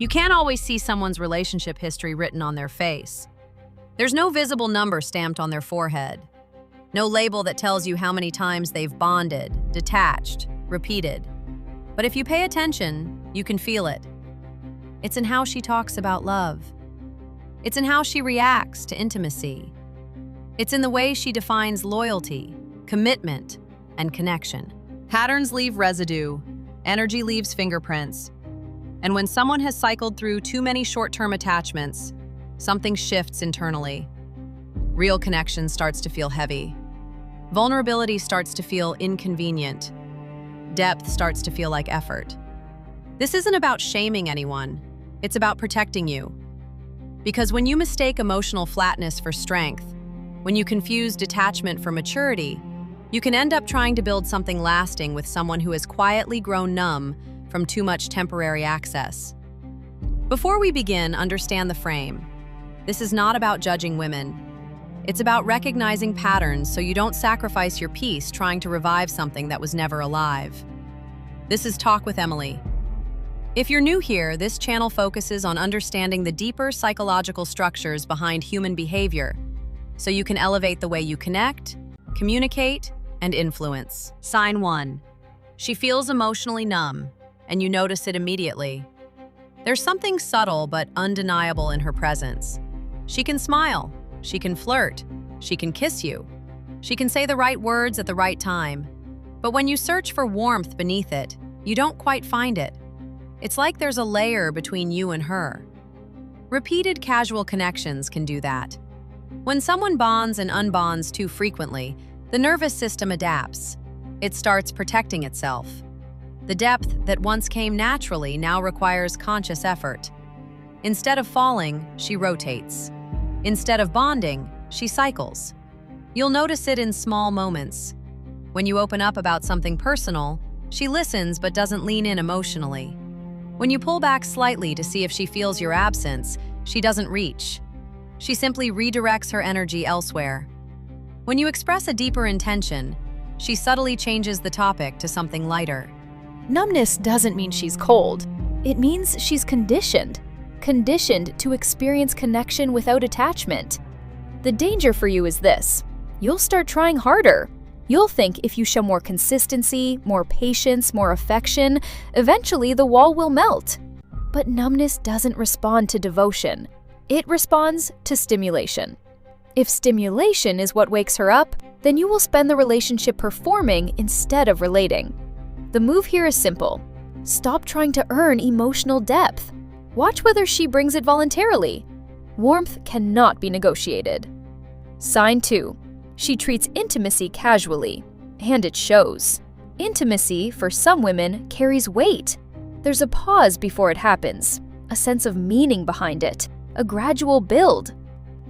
You can't always see someone's relationship history written on their face. There's no visible number stamped on their forehead. No label that tells you how many times they've bonded, detached, repeated. But if you pay attention, you can feel it. It's in how she talks about love. It's in how she reacts to intimacy. It's in the way she defines loyalty, commitment, and connection. Patterns leave residue. Energy leaves fingerprints. And when someone has cycled through too many short-term attachments, something shifts internally. Real connection starts to feel heavy. Vulnerability starts to feel inconvenient. Depth starts to feel like effort. This isn't about shaming anyone. It's about protecting you. Because when you mistake emotional flatness for strength, when you confuse detachment for maturity, you can end up trying to build something lasting with someone who has quietly grown numb from too much temporary access. Before we begin, understand the frame. This is not about judging women. It's about recognizing patterns so you don't sacrifice your peace trying to revive something that was never alive. This is Talk with Emily. If you're new here, this channel focuses on understanding the deeper psychological structures behind human behavior so you can elevate the way you connect, communicate, and influence. Sign 1. She feels emotionally numb, and you notice it immediately. There's something subtle but undeniable in her presence. She can smile, she can flirt, she can kiss you, she can say the right words at the right time. But when you search for warmth beneath it, you don't quite find it. It's like there's a layer between you and her. Repeated casual connections can do that. When someone bonds and unbonds too frequently, the nervous system adapts. It starts protecting itself. The depth that once came naturally now requires conscious effort. Instead of falling, she rotates. Instead of bonding, she cycles. You'll notice it in small moments. When you open up about something personal, she listens but doesn't lean in emotionally. When you pull back slightly to see if she feels your absence, she doesn't reach. She simply redirects her energy elsewhere. When you express a deeper intention, she subtly changes the topic to something lighter. Numbness doesn't mean she's cold. It means she's conditioned to experience connection without attachment. The danger for you is this: you'll start trying harder. You'll think if you show more consistency, more patience, more affection, eventually the wall will melt. But numbness doesn't respond to devotion. It responds to stimulation. If stimulation is what wakes her up, then you will spend the relationship performing instead of relating. The move here is simple. Stop trying to earn emotional depth. Watch whether she brings it voluntarily. Warmth cannot be negotiated. Sign 2. She treats intimacy casually, and it shows. Intimacy, for some women, carries weight. There's a pause before it happens, a sense of meaning behind it, a gradual build.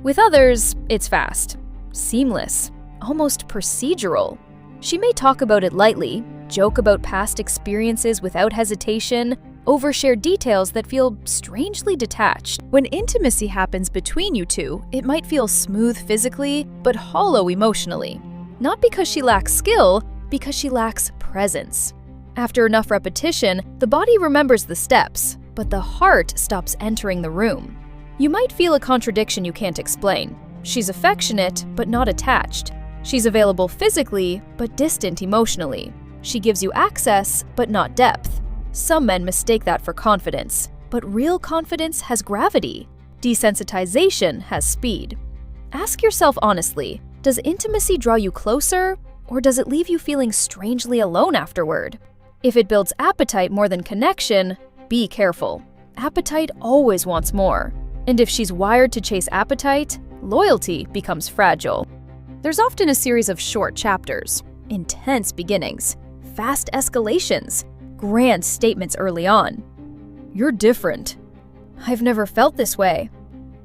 With others, it's fast, seamless, almost procedural. She may talk about it lightly, joke about past experiences without hesitation, overshare details that feel strangely detached. When intimacy happens between you two, it might feel smooth physically, but hollow emotionally. Not because she lacks skill, because she lacks presence. After enough repetition, the body remembers the steps, but the heart stops entering the room. You might feel a contradiction you can't explain. She's affectionate, but not attached. She's available physically, but distant emotionally. She gives you access, but not depth. Some men mistake that for confidence, but real confidence has gravity. Desensitization has speed. Ask yourself honestly, does intimacy draw you closer, or does it leave you feeling strangely alone afterward? If it builds appetite more than connection, be careful. Appetite always wants more. And if she's wired to chase appetite, loyalty becomes fragile. There's often a series of short chapters, intense beginnings, fast escalations, grand statements early on. You're different. I've never felt this way.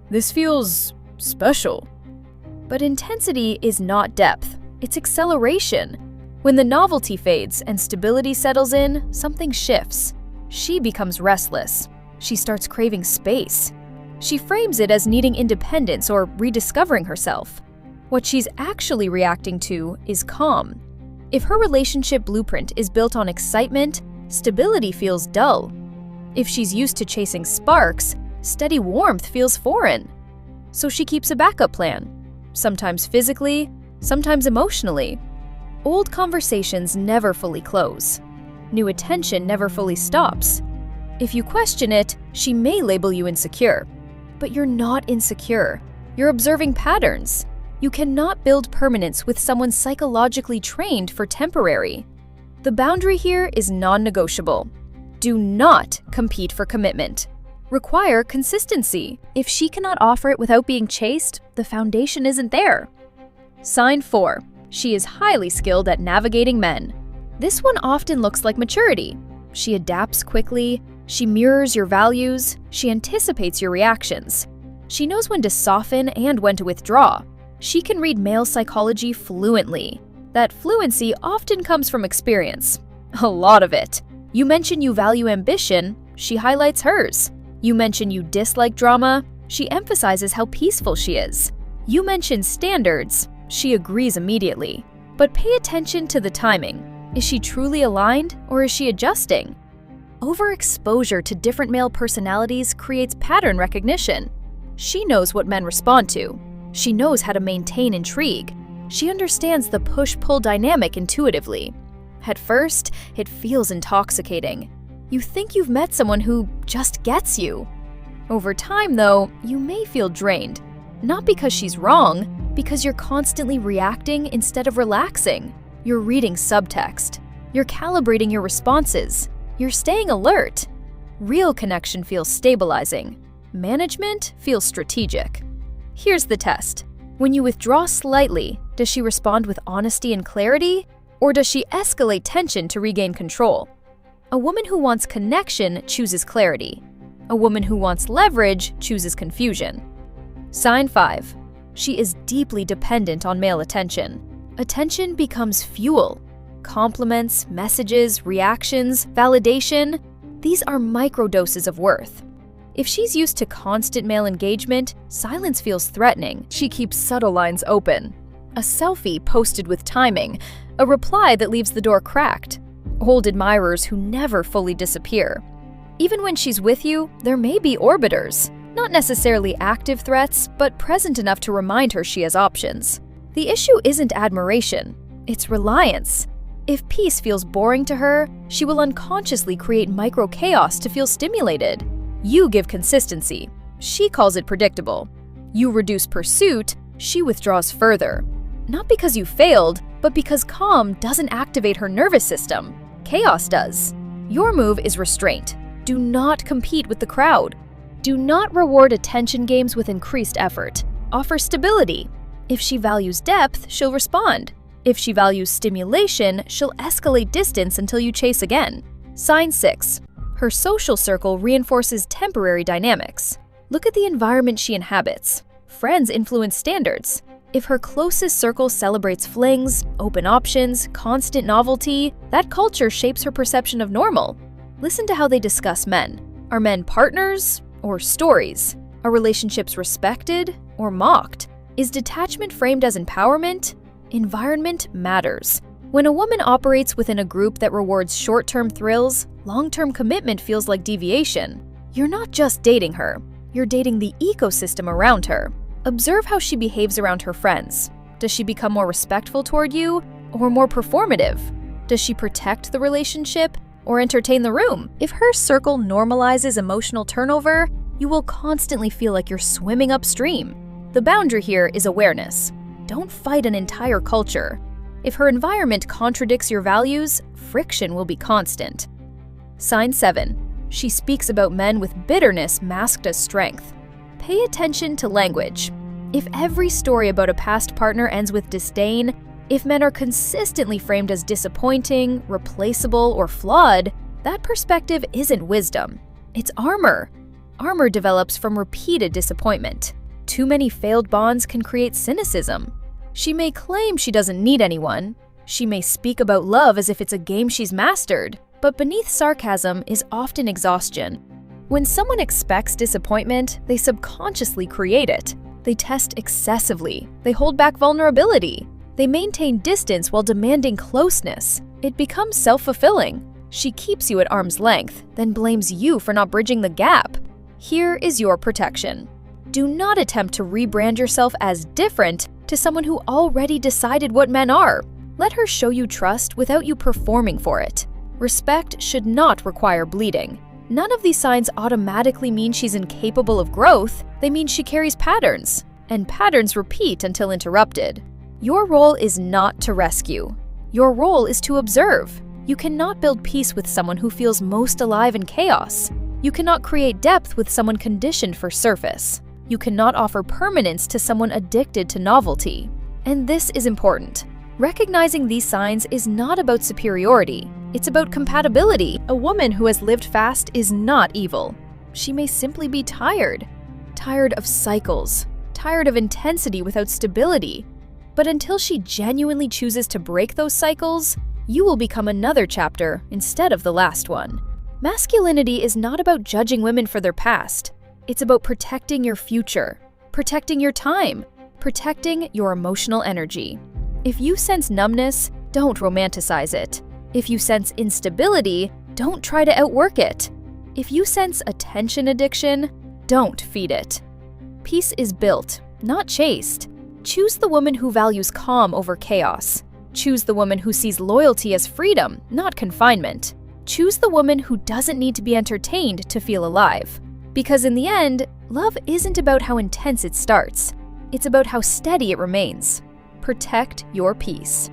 This feels special. But intensity is not depth, it's acceleration. When the novelty fades and stability settles in, something shifts. She becomes restless. She starts craving space. She frames it as needing independence or rediscovering herself. What she's actually reacting to is calm. If her relationship blueprint is built on excitement, stability feels dull. If she's used to chasing sparks, steady warmth feels foreign. So she keeps a backup plan, sometimes physically, sometimes emotionally. Old conversations never fully close. New attention never fully stops. If you question it, she may label you insecure. But you're not insecure. You're observing patterns. You cannot build permanence with someone psychologically trained for temporary. The boundary here is non-negotiable. Do not compete for commitment. Require consistency. If she cannot offer it without being chased, the foundation isn't there. Sign 4. She is highly skilled at navigating men. This one often looks like maturity. She adapts quickly, she mirrors your values, she anticipates your reactions. She knows when to soften and when to withdraw. She can read male psychology fluently. That fluency often comes from experience. A lot of it. You mention you value ambition, she highlights hers. You mention you dislike drama, she emphasizes how peaceful she is. You mention standards, she agrees immediately. But pay attention to the timing. Is she truly aligned, or is she adjusting? Overexposure to different male personalities creates pattern recognition. She knows what men respond to. She knows how to maintain intrigue. She understands the push-pull dynamic intuitively. At first, it feels intoxicating. You think you've met someone who just gets you. Over time, though, you may feel drained. Not because she's wrong, because you're constantly reacting instead of relaxing. You're reading subtext. You're calibrating your responses. You're staying alert. Real connection feels stabilizing. Management feels strategic. Here's the test. When you withdraw slightly, does she respond with honesty and clarity? Or does she escalate tension to regain control? A woman who wants connection chooses clarity. A woman who wants leverage chooses confusion. Sign 5. She is deeply dependent on male attention. Attention becomes fuel. Compliments, messages, reactions, validation, these are microdoses of worth. If she's used to constant male engagement, silence feels threatening. She keeps subtle lines open. A selfie posted with timing, a reply that leaves the door cracked. Old admirers who never fully disappear. Even when she's with you, there may be orbiters. Not necessarily active threats, but present enough to remind her she has options. The issue isn't admiration, it's reliance. If peace feels boring to her, she will unconsciously create micro-chaos to feel stimulated. You give consistency. She calls it predictable. You reduce pursuit. She withdraws further. Not because you failed, but because calm doesn't activate her nervous system. Chaos does. Your move is restraint. Do not compete with the crowd. Do not reward attention games with increased effort. Offer stability. If she values depth, she'll respond. If she values stimulation, she'll escalate distance until you chase again. Sign 6. Her social circle reinforces temporary dynamics. Look at the environment she inhabits. Friends influence standards. If her closest circle celebrates flings, open options, constant novelty, that culture shapes her perception of normal. Listen to how they discuss men. Are men partners or stories? Are relationships respected or mocked? Is detachment framed as empowerment? Environment matters. When a woman operates within a group that rewards short-term thrills, long-term commitment feels like deviation. You're not just dating her, you're dating the ecosystem around her. Observe how she behaves around her friends. Does she become more respectful toward you or more performative? Does she protect the relationship or entertain the room? If her circle normalizes emotional turnover, you will constantly feel like you're swimming upstream. The boundary here is awareness. Don't fight an entire culture. If her environment contradicts your values, friction will be constant. Sign 7. She speaks about men with bitterness masked as strength. Pay attention to language. If every story about a past partner ends with disdain, if men are consistently framed as disappointing, replaceable, or flawed, that perspective isn't wisdom. It's armor. Armor develops from repeated disappointment. Too many failed bonds can create cynicism. She may claim she doesn't need anyone. She may speak about love as if it's a game she's mastered. But beneath sarcasm is often exhaustion. When someone expects disappointment, they subconsciously create it. They test excessively. They hold back vulnerability. They maintain distance while demanding closeness. It becomes self-fulfilling. She keeps you at arm's length, then blames you for not bridging the gap. Here is your protection. Do not attempt to rebrand yourself as different to someone who already decided what men are. Let her show you trust without you performing for it. Respect should not require bleeding. None of these signs automatically mean she's incapable of growth. They mean she carries patterns, and patterns repeat until interrupted. Your role is not to rescue. Your role is to observe. You cannot build peace with someone who feels most alive in chaos. You cannot create depth with someone conditioned for surface. You cannot offer permanence to someone addicted to novelty. And this is important. Recognizing these signs is not about superiority. It's about compatibility. A woman who has lived fast is not evil. She may simply be tired. Tired of cycles. Tired of intensity without stability. But until she genuinely chooses to break those cycles, you will become another chapter instead of the last one. Masculinity is not about judging women for their past. It's about protecting your future, protecting your time, protecting your emotional energy. If you sense numbness, don't romanticize it. If you sense instability, don't try to outwork it. If you sense attention addiction, don't feed it. Peace is built, not chased. Choose the woman who values calm over chaos. Choose the woman who sees loyalty as freedom, not confinement. Choose the woman who doesn't need to be entertained to feel alive. Because in the end, love isn't about how intense it starts. It's about how steady it remains. Protect your peace.